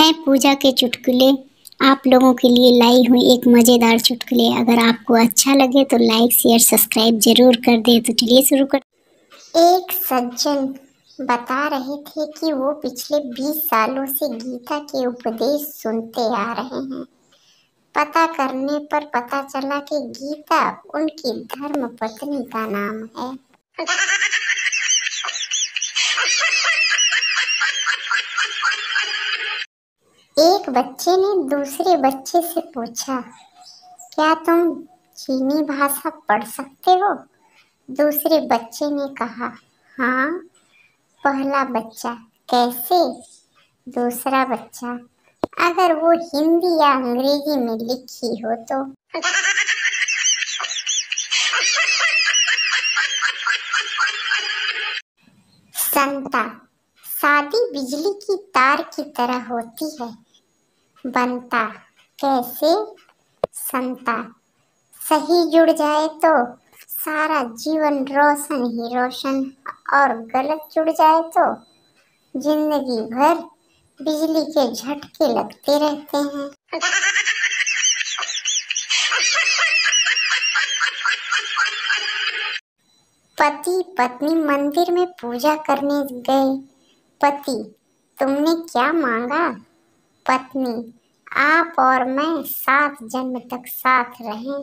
मैं पूजा के चुटकुले आप लोगों के लिए लाई हूँ एक मज़ेदार चुटकुले। अगर आपको अच्छा लगे तो लाइक शेयर सब्सक्राइब जरूर कर दे। तो चलिए शुरू कर। एक सज्जन बता रहे थे कि वो पिछले 20 सालों से गीता के उपदेश सुनते आ रहे हैं। पता करने पर पता चला कि गीता उनकी धर्म पत्नी का नाम है। एक बच्चे ने दूसरे बच्चे से पूछा, क्या तुम चीनी भाषा पढ़ सकते हो? दूसरे बच्चे ने कहा, हाँ। पहला बच्चा, कैसे? दूसरा बच्चा, अगर वो हिंदी या अंग्रेजी में लिखी हो तो। संता, शादी बिजली की तार की तरह होती है। बनता, कैसे? संता, सही जुड़ जाए तो सारा जीवन रोशन ही रोशन, और गलत जुड़ जाए तो जिंदगी भर बिजली के झटके लगते रहते हैं। पति पत्नी मंदिर में पूजा करने गए। पति, तुमने क्या मांगा? पत्नी, आप और मैं 7 जन्म तक साथ रहें।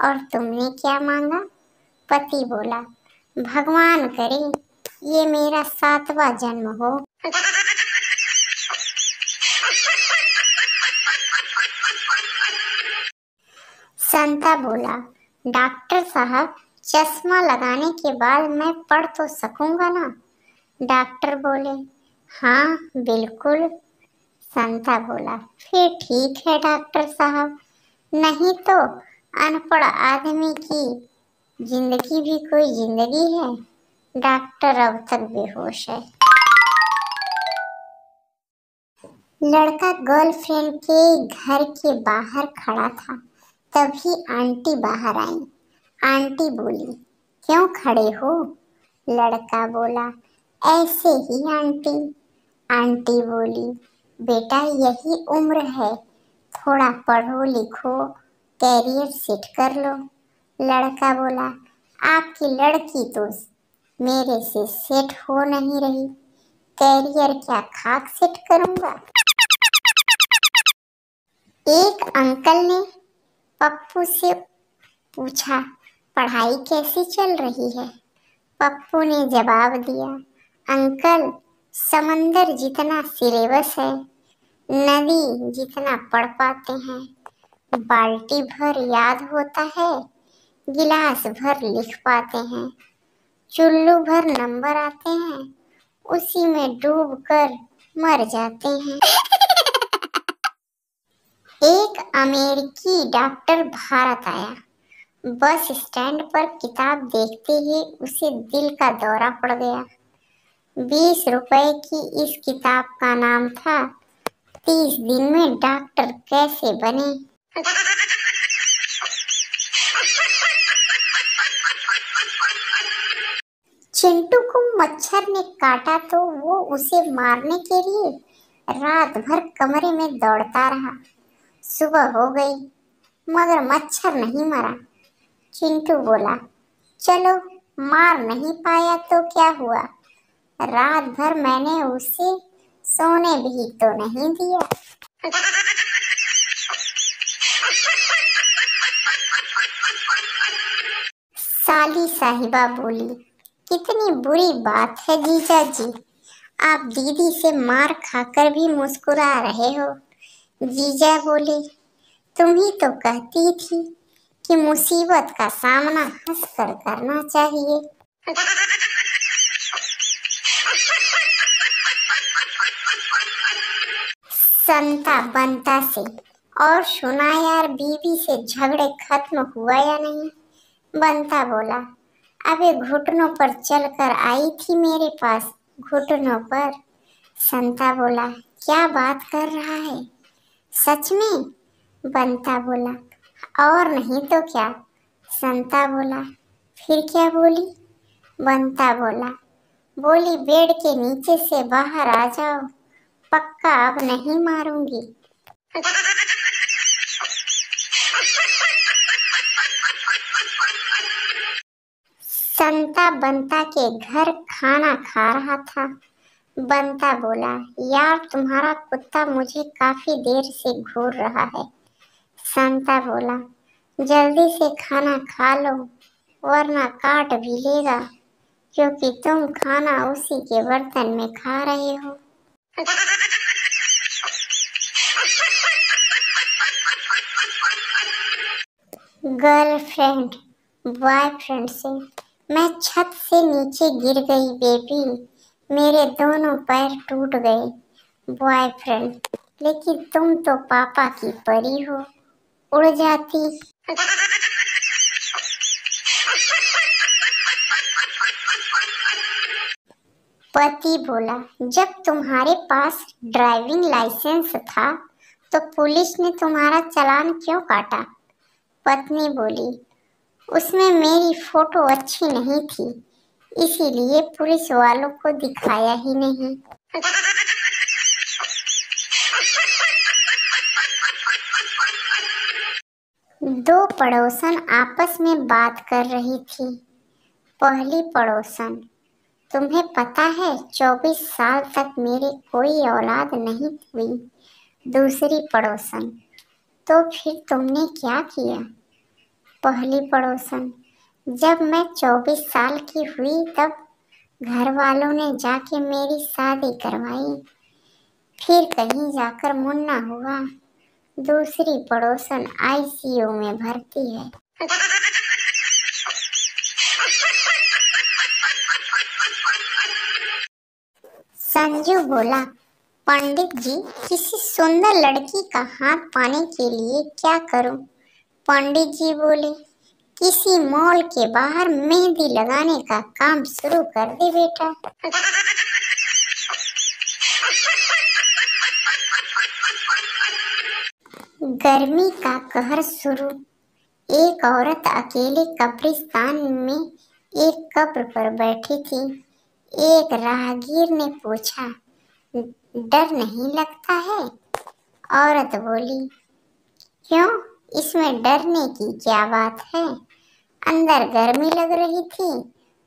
और तुमने क्या मांगा? पति बोला, भगवान करे ये मेरा 7वां जन्म हो। संता बोला, डॉक्टर साहब, चश्मा लगाने के बाद मैं पढ़ तो सकूंगा ना? डॉक्टर बोले, हाँ बिल्कुल। संता बोला, फिर ठीक है डॉक्टर साहब, नहीं तो अनपढ़ आदमी की जिंदगी भी कोई जिंदगी है। डॉक्टर अब तक बेहोश है। लड़का गर्लफ्रेंड के घर के बाहर खड़ा था, तभी आंटी बाहर आई। आंटी बोली, क्यों खड़े हो? लड़का बोला, ऐसे ही आंटी। आंटी बोली, बेटा यही उम्र है, थोड़ा पढ़ो लिखो, कैरियर सेट कर लो। लड़का बोला, आपकी लड़की तो मेरे से सेट हो नहीं रही, कैरियर क्या खाक सेट करूंगा। एक अंकल ने पप्पू से पूछा, पढ़ाई कैसी चल रही है? पप्पू ने जवाब दिया, अंकल समंदर जितना सिलेबस है, नदी जितना पढ़ पाते हैं, बाल्टी भर याद होता है, गिलास भर लिख पाते हैं, चुल्लू भर नंबर आते हैं, उसी में डूब कर मर जाते हैं। एक अमेरिकी डॉक्टर भारत आया। बस स्टैंड पर किताब देखते ही उसे दिल का दौरा पड़ गया। 20 रुपए की इस किताब का नाम था 30 दिन में डॉक्टर कैसे बने। चिंटू को मच्छर ने काटा तो वो उसे मारने के लिए रात भर कमरे में दौड़ता रहा। सुबह हो गई मगर मच्छर नहीं मरा। चिंटू बोला, चलो मार नहीं पाया तो क्या हुआ, रात भर मैंने उसे सोने भी तो नहीं दिया। साली साहिबा बोली, कितनी बुरी बात है जीजा जी, आप दीदी से मार खाकर भी मुस्कुरा रहे हो। जीजा बोले, तुम ही तो कहती थी कि मुसीबत का सामना हंसकर करना चाहिए। संता बनता से, और सुना यार बीवी से झगड़े खत्म हुआ या नहीं? बनता बोला, अबे घुटनों पर चलकर आई थी मेरे पास, घुटनों पर। संता बोला, क्या बात कर रहा है, सच में? बनता बोला, और नहीं तो क्या। संता बोला, फिर क्या बोली? बनता बोला, बोली बेड के नीचे से बाहर आ जाओ, पक्का अब नहीं मारूंगी। संता बंता के घर खाना खा रहा था। बंता बोला, यार तुम्हारा कुत्ता मुझे काफी देर से घूर रहा है। संता बोला, जल्दी से खाना खा लो वरना काट भी लेगा, क्योंकि तुम खाना उसी के बर्तन में खा रहे हो। गर्लफ्रेंड बॉयफ्रेंड से, मैं छत से नीचे गिर गई बेबी, मेरे दोनों पैर टूट गए। बॉयफ्रेंड, लेकिन तुम तो पापा की परी हो, उड़ जाती। पति बोला, जब तुम्हारे पास ड्राइविंग लाइसेंस था तो पुलिस ने तुम्हारा चालान क्यों काटा? पत्नी बोली, उसमें मेरी फोटो अच्छी नहीं थी, इसीलिए पुलिस वालों को दिखाया ही नहीं। दो पड़ोसन आपस में बात कर रही थी। पहली पड़ोसन, तुम्हें पता है 24 साल तक मेरी कोई औलाद नहीं हुई। दूसरी पड़ोसन, तो फिर तुमने क्या किया? पहली पड़ोसन, जब मैं 24 साल की हुई तब घर वालों ने जाके मेरी शादी करवाई, फिर कहीं जाकर मुन्ना हुआ। दूसरी पड़ोसन आईसीयू में भर्ती है। संजू बोला, पंडित जी किसी सुंदर लड़की का हाथ पाने के लिए क्या करूं? पंडित जी बोले, किसी मॉल के बाहर मेहंदी लगाने का काम शुरू कर दे बेटा। गर्मी का कहर शुरू। एक औरत अकेले कब्रिस्तान में एक कब्र पर बैठी थी। एक राहगीर ने पूछा, डर नहीं लगता है? औरत बोली, क्यों, इसमें डरने की क्या बात है? अंदर गर्मी लग रही थी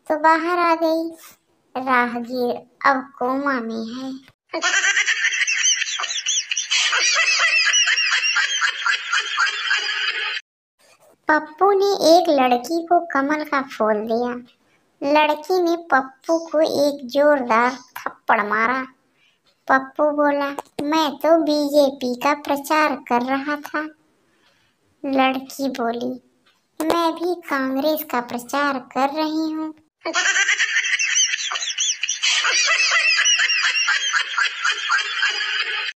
तो बाहर आ गई। राहगीर अब कोमा में है। पप्पू ने एक लड़की को कमल का फूल दिया। लड़की ने पप्पू को एक जोरदार थप्पड़ मारा। पप्पू बोला, मैं तो बीजेपी का प्रचार कर रहा था। लड़की बोली, मैं भी कांग्रेस का प्रचार कर रही हूँ।